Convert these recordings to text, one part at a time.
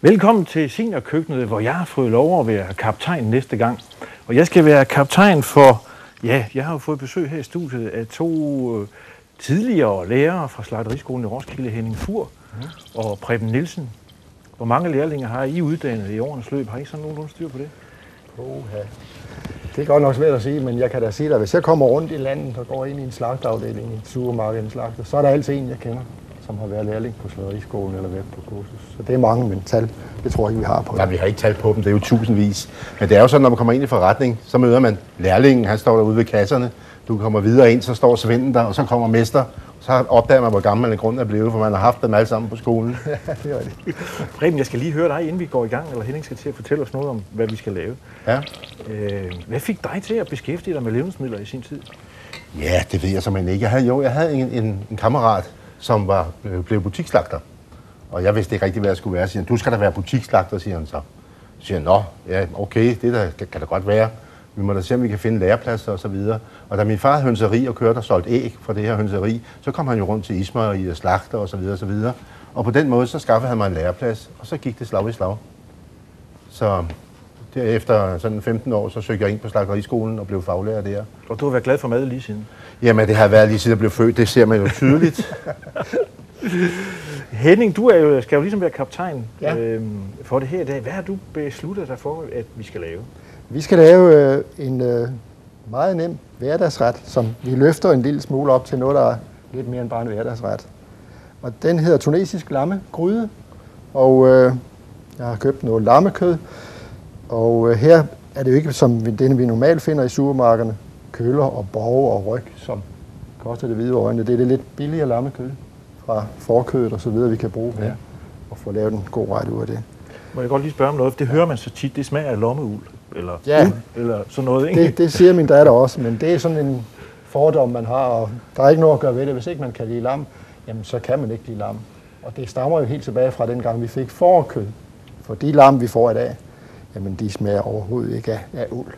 Velkommen til Seniorkøkkenet, hvor jeg har fået lov at være kaptajn næste gang. Og jeg skal være kaptajn for, ja, jeg har jo fået besøg her i studiet af to tidligere lærere fra Slagteriskolen i Roskilde, Henning Fur og Preben Nielsen. Hvor mange lærlinge har I uddannet i årenes løb? Har I sådan nogenlunde styr på det? Det er godt nok svært at sige, men jeg kan da sige dig, hvis jeg kommer rundt i landet og går ind i en slagterafdeling, i et supermarked, en slagter, så er der altid en, jeg kender, som har været lærling på Slagteriskolen eller været på kursus. Så det er mange, men tal, det tror jeg ikke, vi har på. Nej, vi har ikke tal på dem, det er jo tusindvis. Men det er jo sådan, når man kommer ind i forretning, så møder man lærlingen, han står derude ved kasserne. Du kommer videre ind, så står svenden der, og så kommer mester. Så opdager man, hvor gammel man i grunden er blevet, for man har haft dem alle sammen på skolen. Ja, det er det. Preben, jeg skal lige høre dig, inden vi går i gang, eller Henning skal til at fortælle os noget om, hvad vi skal lave. Ja. Hvad fik dig til at beskæftige dig med levnedsmidler i sin tid? Ja, det ved jeg simpelthen ikke. Jeg havde en kammerat, som blev butiksslagter. Og jeg vidste ikke rigtig, hvad jeg skulle være. Så siger han, du skal da være butiksslagter, siger han så. Så siger han, nå, ja, okay, det der kan da godt være. Vi må da se, om vi kan finde lærepladser og så videre. Og da min far havde hønseri og kørte og solgte æg fra det her hønseri, så kom han jo rundt til Ismar og slagter og så videre og så videre. Og på den måde, så skaffede han mig en læreplads, og så gik det slag i slag. Så derefter sådan 15 år, så søgte jeg ind på Slagteriskolen og blev faglærer der. Og du har været glad for mad lige siden? Jamen, det har været lige siden jeg blev født, det ser man jo tydeligt. Henning, du skal jo ligesom være kaptajn for det her i dag. Hvad har du besluttet dig for, at vi skal lave? Vi skal lave en meget nem hverdagsret, som vi løfter en lille smule op til noget, der er lidt mere end bare en hverdagsret. Og den hedder tunesisk lammegryde, og jeg har købt noget lammekød. Og her er det jo ikke som den, vi normalt finder i supermarkederne, køller og borge og ryg, som koster det hvide øjne. Det er det lidt billigere lammekød fra forkødet og så videre, vi kan bruge her og få lavet en god ret ud af det. Må jeg godt lige spørge om noget? Det hører man så tit, det smager af lommeuld, eller eller sådan noget, ikke? Det siger min datter også, men det er sådan en fordom, man har, og der er ikke noget at gøre ved det. Hvis ikke man kan lide lam, jamen så kan man ikke lide lam. Og det stammer jo helt tilbage fra den gang, vi fik fårekød. For de lam, vi får i dag, jamen de smager overhovedet ikke af uld.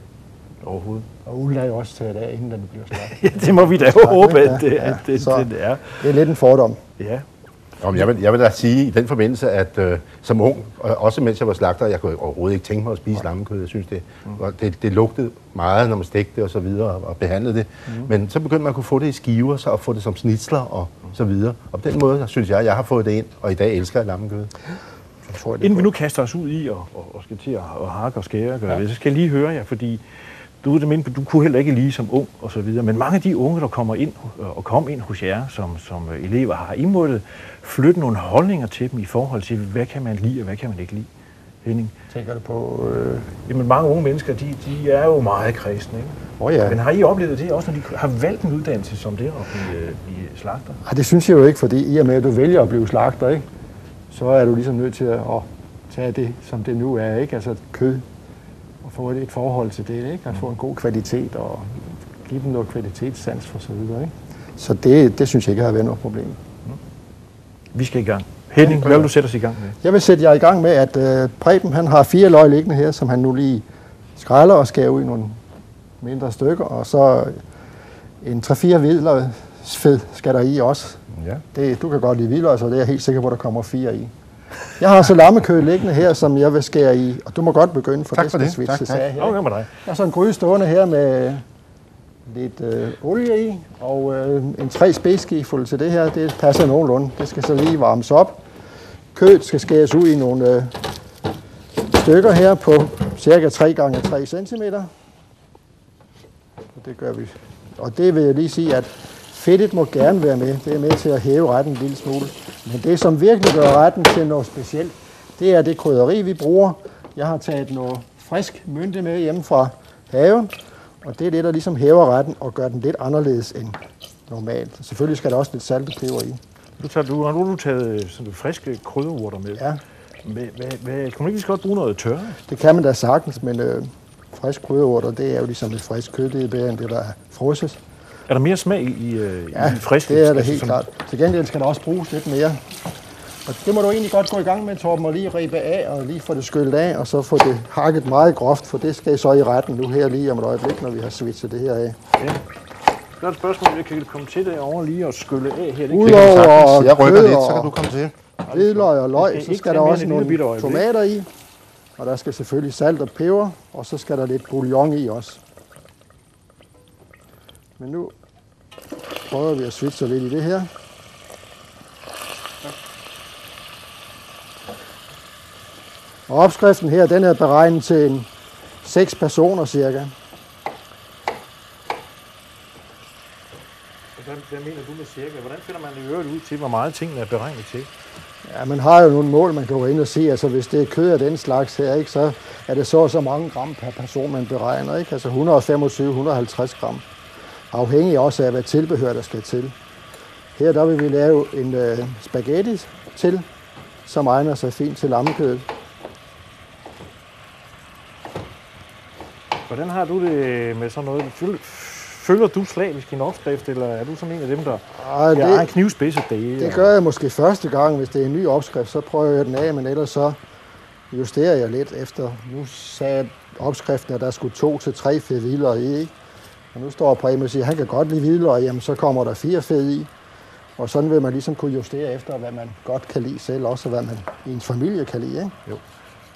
Overhovedet. Og uld er jo også taget af, inden den bliver slagtet. Ja, det må vi da håbe, at det er. Det er lidt en fordom. Ja. Jeg vil da sige i den forbindelse, at som ung, også mens jeg var slagter, jeg kunne overhovedet ikke tænke mig at spise lammekød. Jeg synes, det lugtede meget, når man stegte det og så videre og behandlede det. Men så begyndte man at kunne få det i skiver, så at få det som snitsler og så videre. Og på den måde, synes jeg har fået det ind, og i dag elsker jeg lammekød. Inden vi nu kaster os ud i og skal til at hakke og skære og gøre det, så skal jeg lige høre jer, fordi du kunne heller ikke lige som ung og så videre, men mange af de unge, der kommer ind og kom ind hos jer som elever, har I måttet flytte nogle holdninger til dem i forhold til, hvad kan man lide og hvad kan man ikke lide? Henning? Tænker du på? Jamen mange unge mennesker, de er jo meget kristne, ikke? Ja. Men har I oplevet det også, når de har valgt en uddannelse som det at blive slagter? Nej, det synes jeg jo ikke, fordi i og med, at du vælger at blive slagter, ikke? Så er du ligesom nødt til at tage det, som det nu er, ikke? Altså kød, og få et forhold til det, ikke? At få en god kvalitet og give dem noget kvalitetssans for så videre, ikke? Så det synes jeg ikke har været noget problem. Vi skal i gang. Henning, hvad vil du sætte os i gang med? Jeg vil sætte jer i gang med, at Preben han har 4 løg liggende her, som han nu lige skræller og skærer ud i nogle mindre stykker, og så en 3-4 hvidløgsfed skal der i også. Ja. Du kan godt lide hvidløg, så det er jeg helt sikker på, at der kommer 4 i. Jeg har så lammekød liggende her, som jeg vil skære i, og du må godt begynde, for tak det for skal det. svitses af her. Okay med dig. Jeg har så en gryde stående her med lidt olie i, og en 3 spidskefulde til det her, det passer nogenlunde. Det skal så lige varmes op. Kødet skal skæres ud i nogle stykker her på cirka 3 gange 3 cm. Det gør vi. Og det vil jeg lige sige, at fedtet må gerne være med. Det er med til at hæve retten en lille smule. Men det, som virkelig gør retten til noget specielt, det er det krydderi, vi bruger. Jeg har taget noget frisk mynte med hjemme fra haven, og det er det, der ligesom hæver retten og gør den lidt anderledes end normalt. Selvfølgelig skal der også lidt salt og peber i. Nu har du taget sådan friske krydderurter med. Ja. Kan man ikke godt bruge noget tørre? Det kan man da sagtens, men frisk krydderurter, det er jo ligesom et frisk kød. Det er bedre end det, der er frosset. Er der mere smag i friske? Ja, det er det helt klart. Til gengæld skal der også bruges lidt mere. Og det må du egentlig godt gå i gang med, Torben, og lige ribe af og lige få det skyllet af, og så få det hakket meget groft, for det skal så i retten nu her lige om et øjeblik, når vi har svitset det her af. Ja. Så er et spørgsmål, om jeg kan komme til det over lige og skylle af her. Udover jeg rykker lidt, så kan du komme til. hvidløg og løg, Det så skal skal ikke der tage også mere end et lille nogle bitte øjeblik. tomater i. Og der skal selvfølgelig salt og peber, og så skal der lidt bouillon i også. Men nu prøver vi at switche lidt i det her. Og opskriften her, den er beregnet til 6 personer cirka. Hvad mener du med cirka? Hvordan finder man i øvrigt ud til, hvor meget tingene er beregnet til? Ja, man har jo nogle mål, man kan gå ind og se. Altså hvis det er kød af den slags her, ikke, så er det så mange gram per person, man beregner. Ikke? Altså 125-150 gram. Afhængig også af, hvad tilbehør der skal til. Her der vil vi lave en spaghetti til, som egner sig fint til lammekødet. Hvordan har du det med sådan noget? Følger du slavisk i en opskrift, eller er du sådan en af dem, der har en knivspids af det? Det gør jeg måske første gang, hvis det er en ny opskrift, så prøver jeg den af, men ellers så justerer jeg lidt efter. Nu sagde opskriften, at der skulle 2-3 fed hvidløg i, ikke? Og nu står Preben og siger, at han kan godt lide hvidløg, jamen så kommer der 4 fed i. Og sådan vil man ligesom kunne justere efter, hvad man godt kan lide selv, også hvad man i ens familie kan lide, ikke? Jo.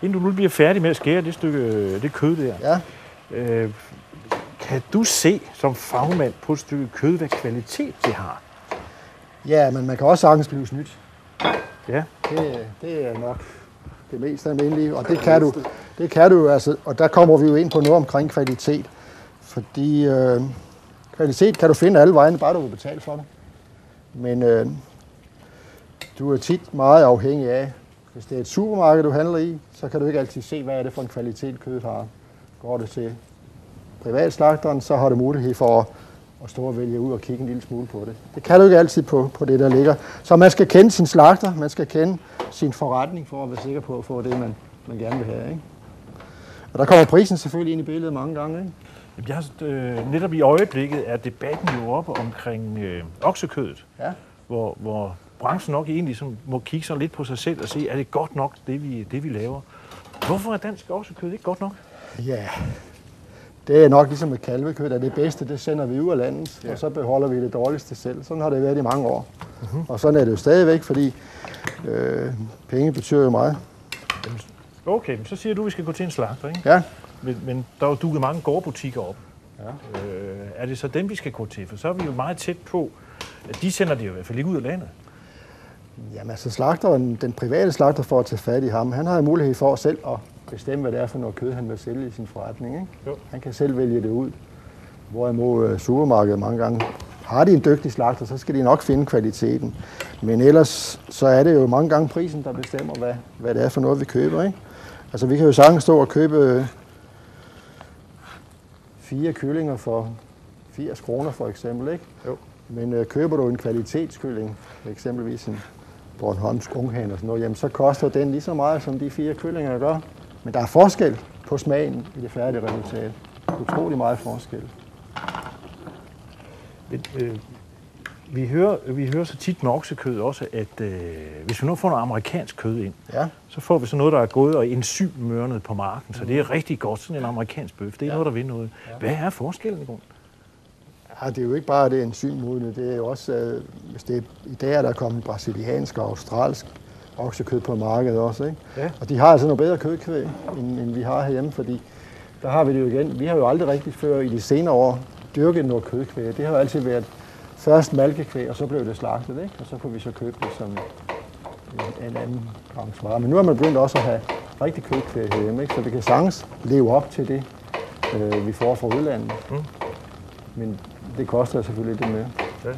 Inden du nu bliver færdig med at skære det kød der, Ja. Kan du se som fagmand på et stykke kød, hvad kvalitet det har? Ja, men man kan også sagtens blive snydt. Ja. Det er nok det mest almindelige, og det kan du altså, og der kommer vi jo ind på noget omkring kvalitet. Fordi kvalitet kan du finde alle vegne, bare du vil betale for det. Men du er tit meget afhængig af, hvis det er et supermarked, du handler i, så kan du ikke altid se, hvad er det for en kvalitet kødet har. Går det til privatslagteren, så har du mulighed for at stå og vælge ud og kigge en lille smule på det. Det kan du ikke altid på det, der ligger. Så man skal kende sin slagter, man skal kende sin forretning for at være sikker på at få det, man gerne vil have. Ikke? Og der kommer prisen selvfølgelig ind i billedet mange gange. Ikke? Netop i øjeblikket er debatten jo oppe omkring oksekødet, ja. hvor branchen nok egentlig må kigge sig lidt på sig selv og se, er det godt nok, det vi laver? Hvorfor er dansk oksekød ikke godt nok? Ja, det er nok ligesom med kalvekød, at det bedste, det sender vi ud af landet, og så beholder vi det dårligste selv. Sådan har det været i mange år. Og sådan er det jo stadigvæk, fordi penge betyder jo meget. Okay, så siger du, at vi skal gå til en slagter, ikke? Ja. Men der er jo dukket mange gårdbutikker op. Ja. Er det så dem, vi skal gå til? For så er vi jo meget tæt på, at de sender det jo i hvert fald ikke ud af landet. Jamen altså slagteren, den private slagter for at tage fat i ham, han har mulighed for selv at bestemme, hvad det er for noget kød, han vil sælge i sin forretning. Ikke? Jo. Han kan selv vælge det ud. Hvorimod supermarkedet mange gange har de en dygtig slagter, så skal de nok finde kvaliteten. Men ellers så er det jo mange gange prisen, der bestemmer, hvad det er for noget, vi køber. Ikke? Altså vi kan jo sagtens stå og købe 4 kyllinger for 80 kroner for eksempel. Ikke? Jo. Men køber du en kvalitetskylling, eksempelvis en Bornholmsk Unghan og sådan noget, jamen så koster den lige så meget, som de 4 kyllinger gør. Men der er forskel på smagen i det færdige resultat. Utrolig meget forskel. Vi hører så tit med oksekød også, at hvis vi nu får noget amerikansk kød ind, så får vi så noget, der er gået og enzymørnet på marken. Så det er rigtig godt, sådan en amerikansk bøf. Det er noget, der vil noget. Hvad er forskellen i grund? Ja, det er jo ikke bare det enzymmodne, det er jo også, hvis det er, i dag er der kommet brasiliansk og australsk oksekød på markedet også, ikke? Ja. Og de har altså noget bedre kødkvæg, end vi har herhjemme, fordi der har vi det jo igen. Vi har jo aldrig rigtig før i de senere år dyrket noget kødkvæg. Det har jo altid været først malkekvæg, og så blev det slagtet, ikke? Og så får vi så købe det som en anden gangs vare. Men nu er man begyndt også at have rigtig kødkvæg herhjemme, ikke? Så vi kan sagtens leve op til det, vi får fra udlandet. Men det koster selvfølgelig lidt mere. Ja.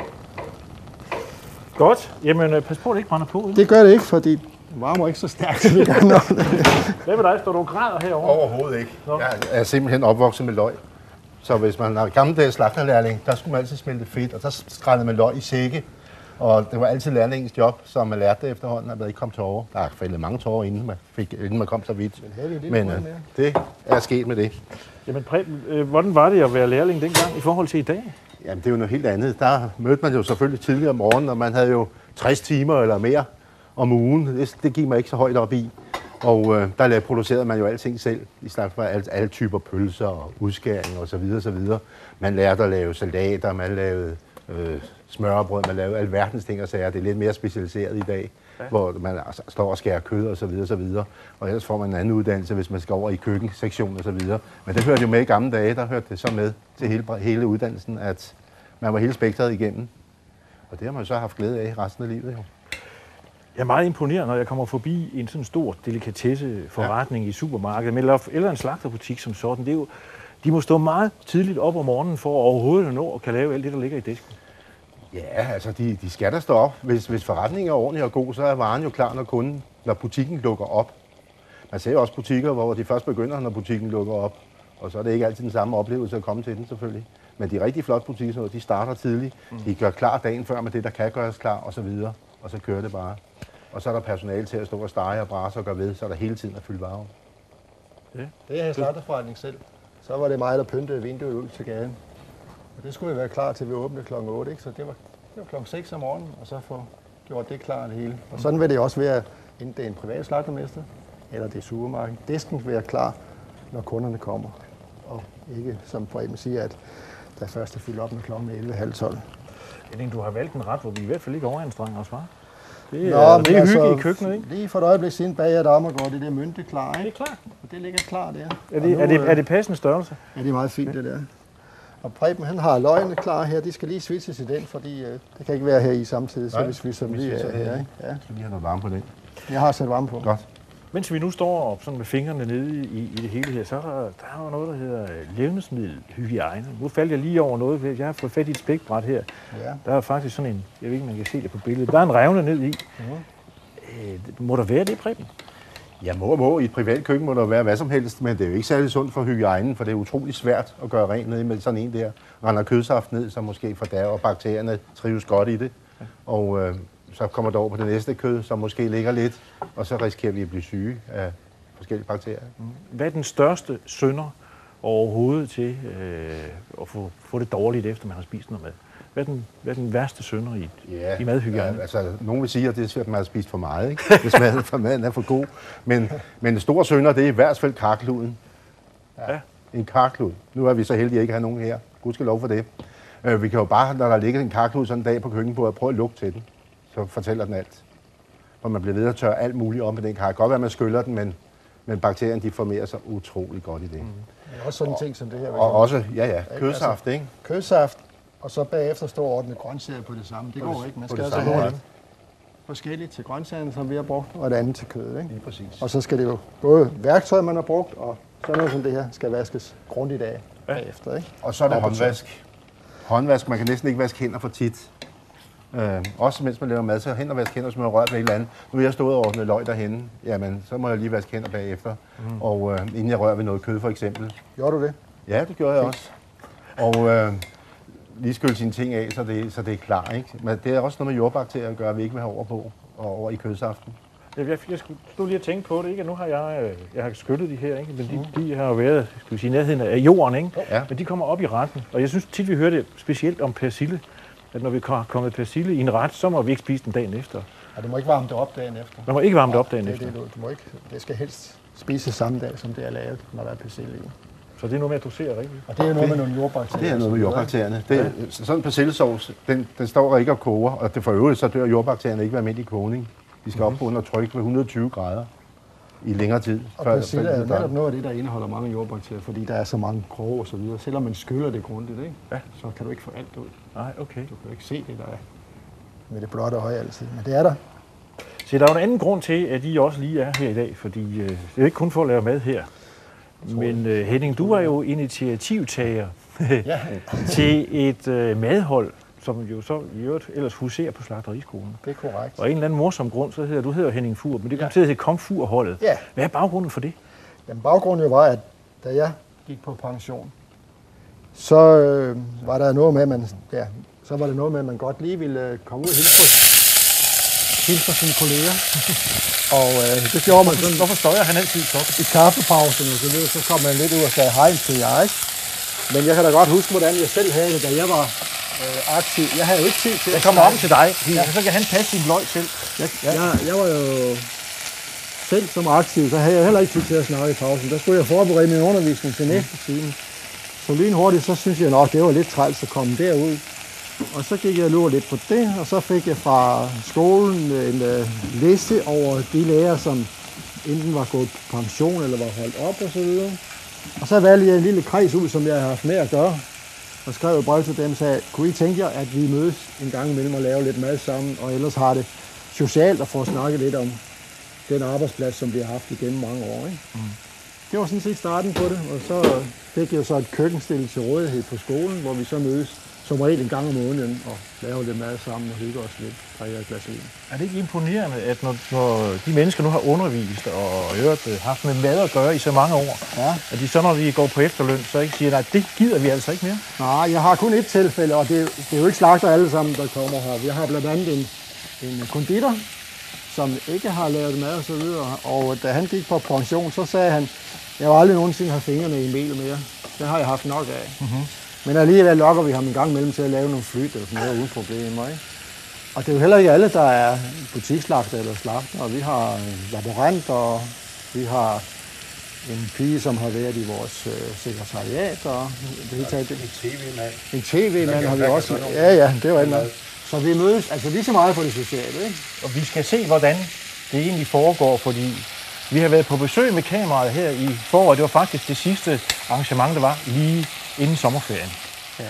Godt. Jamen, pas på, at det ikke brænder på. Ikke? Det gør det ikke, fordi det varmer ikke så stærkt, som vi gerne når. Hvad med dig? Står du og græder herovre? Overhovedet ikke. Jeg er simpelthen opvokset med løg. Så hvis man har gammeldags slagterlærling, der skulle man altid smelte fedt, og der skrællede man løg i sække. Og det var altid lærlingens job, så man lærte det efterhånden, at man ikke kom til over. Der er faldet mange tårer, inden man kom så vidt. Men det er sket med det. Jamen Preben, hvordan var det at være lærling dengang i forhold til i dag? Jamen det er jo noget helt andet. Der mødte man jo selvfølgelig tidligere om morgenen, og man havde jo 60 timer eller mere om ugen. Det gik man ikke så højt op i. Og der producerede man jo alting selv. I stedet for alle typer pølser og udskæring og så videre, så videre. Man lærte at lave salater, man lavede smørrebrød, man laver alverdens ting og sager. Det er lidt mere specialiseret i dag, hvor man står og skærer kød og så videre og så videre. Og ellers får man en anden uddannelse, hvis man skal over i køkkensektionen og så videre. Men det hørte jo med i gamle dage, der hørte det så med til hele uddannelsen, at man var hele spektret igennem. Og det har man jo så haft glæde af resten af livet jo. Jeg er meget imponeret, når jeg kommer forbi en sådan stor delikatesseforretning i supermarkedet, eller en slagterbutik som sådan. Det er jo, de må stå meget tidligt op om morgenen for at overhovedet nå og kan lave alt det, der ligger i disken. Ja, altså de skal der stå op. Hvis forretningen er ordentlig og god, så er varen jo klar, når butikken lukker op. Man ser jo også butikker, hvor de først begynder, når butikken lukker op. Og så er det ikke altid den samme oplevelse at komme til den selvfølgelig. Men de rigtig flotte butikker, de starter tidligt. De gør klar dagen før med det, der kan gøres klar og så videre. Og så kører det bare. Og så er der personale til at stå og stege og brase og gøre ved, så er der hele tiden at fylde varer. Ja. Det er en slagterforretning selv. Så var det mig, der pyntede vinduet ud til gaden. Og det skulle jo være klar til vi åbnede kl. 8, ikke? Så det var kl. 6 om morgenen, og så få gjort det klar det hele. Og sådan vil det også være, enten det er en privat slagtermester, eller det er supermarked. Disken vil være klar, når kunderne kommer. Og ikke, som Preben siger, at der først er fyldt op med kl. 11:30. Jeg tænker, du har valgt en ret, hvor vi i hvert fald ikke overanstrenger os, hva'? Det er hygge i køkkenet, ikke? Lige for et øjeblik siden bag jer damer går det der mynte klar, ikke? Det er klart. Og det ligger klar der. Er det passende størrelse? Ja, det er meget fint, det der. Og Preben, han har løgene klar her. De skal lige switches i den, fordi det kan ikke være her i samtidig, så hvis vi som lige er her, ikke? Ja. Så lige have noget varme på den. Jeg har sat varme på. Godt. Mens vi nu står op sådan med fingrene nede i det hele her, så er der jo noget, der hedder levnedsmiddelhygiejne. Nu faldt jeg lige over noget, jeg har fået fat i et spækbræt her. Ja. Der er faktisk sådan en, jeg ved ikke, man kan se det på billedet, der er en revne ned i. Må der være det, Preben? Ja, må. I et privat køkken må der være hvad som helst, men det er jo ikke særlig sundt for hygiejnen, for det er utrolig svært at gøre rent ned med sådan en der. Render kødsaft ned, så måske fordærver, og bakterierne trives godt i det. Ja. Og så kommer der over på det næste kød, som måske ligger lidt, og så risikerer vi at blive syge af forskellige bakterier. Hvad er den største synder overhovedet til at få det dårligt, efter man har spist noget mad? Hvad er den værste synder i madhygiejne? Ja, altså, nogen vil sige, at det er svært, at man har spist for meget, ikke? Hvis maden er for god. Men den store synder, det er i hvert fald karkluden. Ja. En karklud. Nu er vi så heldige at ikke have nogen her. Gud skal lov for det. Vi kan jo bare, når der ligger en karklud sådan en dag på køkkenbordet, prøve at lugte til den. Så fortæller den alt. For man bliver ved at tørre alt muligt om med den. Det kan godt være, at man skyller den, men bakterierne de formerer sig utrolig godt i det. Det er også sådan en ting som det her. Og også, kødsaft, ikke? Kødsaft, og så bagefter stå og ordne grøntsager på det samme. Det går ikke. Man skal altså have forskelligt til grøntsagerne, som vi har brugt, og det andet til kødet, ikke? Lige præcis. Og så skal det jo både værktøj, man har brugt, og sådan noget som det her, skal vaskes grundigt af bagefter, ikke? Og så er det håndvask. Håndvask, man kan næsten ikke vaske hænder for tit. Også mens man laver mad, så hen og vaske hænder, som man har rørt ved et eller andet. Nu er jeg stået og ordnet løg derhenne, jamen så må jeg lige vaske hænder bagefter. Og inden jeg rører ved noget kød for eksempel. Gjorde du det? Ja, det gjorde jeg også. Og lige skylle sine ting af, så det er klar, ikke? Men det er også noget med jordbakterier at gøre, vi ikke vil have over på, og over i kødsaften. Jeg skulle lige at tænke på det, ikke? Nu har jeg har skyllet de her, ikke? Men de har jo været, skal vi sige, nærheden af jorden, ikke? Ja. Men de kommer op i retten, og jeg synes tit, vi hører det specielt om persille, at når vi har kommet persille i en ret, så må vi ikke spise den dagen efter. Ja, du må ikke varme det op dagen efter. Man må ikke varme det op dagen efter. Du må ikke, det skal helst spises samme dag, som det er lavet, når der er persille i. Så det er noget med at dosere rigtigt? Og det er noget med nogle jordbakterier. Det er noget med jordbakterierne. Sådan en persillesauce, den står ikke og koger, og det for øvrigt, så dør jordbakterierne ikke ved almindelig kogning. De skal op på under tryk ved 120 grader i længere tid. Og persille er netop noget af det, der indeholder mange jordbakterier, fordi der er så mange kroge og så videre. Selvom man skyller det grundigt, ikke? Ja. Så kan du ikke få alt ud. Nej, okay. Du kan ikke se det, der er med det blotte øje altid, men det er der. Så der er jo en anden grund til, at I også lige er her i dag, fordi det er ikke kun for at lave mad her. Men Henning, du er jo initiativtager til et madhold, som jo så i øvrigt ellers huserer på Slagteriskolen. Det er korrekt. Og af en eller anden morsom grund, så hedder du Henning Fur, men det kom til at hedde Kong Fur-holdet. Ja. Hvad er baggrunden for det? Jamen, baggrunden jo var, at da jeg gik på pension, så var der noget med, at man godt lige ville komme ud og hilse på sine kolleger. Og det gjorde man sådan. Hvorfor støjer han altid så? I kaffepausen og så videre, så kom man lidt ud og sagde hej til jer, ikke? Men jeg kan da godt huske, hvordan jeg selv havde det, da jeg var aktiv. Jeg havde jo ikke tid til Jeg kommer op til dig, så kan han passe sin løg selv. Jeg var jo selv som aktiv, så havde jeg heller ikke tid til at snakke i pausen. Der skulle jeg forberede min undervisning til næste time. Så lynhurtigt, så synes jeg nok, det var lidt træls at komme derud. Og så gik jeg og lurede lidt på det, og så fik jeg fra skolen en liste over de lærere, som enten var gået på pension eller var holdt op og så videre. Og så valgte jeg en lille kreds ud, som jeg har haft med at gøre, og skrev et brev til dem og sagde, kunne I tænke jer, at vi mødes en gang imellem og lave lidt mad sammen, og ellers har det socialt at få snakket lidt om den arbejdsplads, som vi har haft igennem mange år. Ikke? Mm. Det var sådan set starten på det, og så fik jeg så et køkkenstil til rådighed på skolen, hvor vi så mødes som regel en gang om måneden og laver lidt mad sammen og hygger os lidt, drikker et glas vin. Er det ikke imponerende, at når de mennesker nu har undervist og haft med mad at gøre i så mange år, at de så når de går på efterløn, så ikke siger, nej, det gider vi altså ikke mere? Nej, jeg har kun et tilfælde, og det er jo ikke slagter alle sammen, der kommer her. Vi har blandt andet en konditor, som ikke har lavet mad og så videre, og da han gik på pension, så sagde han, jeg har aldrig nogensinde haft fingrene i mel mere. Det har jeg haft nok af. Mm-hmm. Men alligevel lokker vi ham en gang imellem til at lave nogle flyt eller sådan noget uden problemer. Ikke? Og det er jo heller ikke alle, der er butiksslagter eller slagter. Og vi har en laborant, og vi har en pige, som har været i vores sekretariat. Og det er en tv-mand. En tv-mand har vi også. Ja, det var andet. Så vi mødes altså lige så meget på det sociale. Ikke? Og vi skal se, hvordan det egentlig foregår, fordi vi har været på besøg med kameraet her i foråret. Det var faktisk det sidste arrangement, der var lige inden sommerferien. Ja.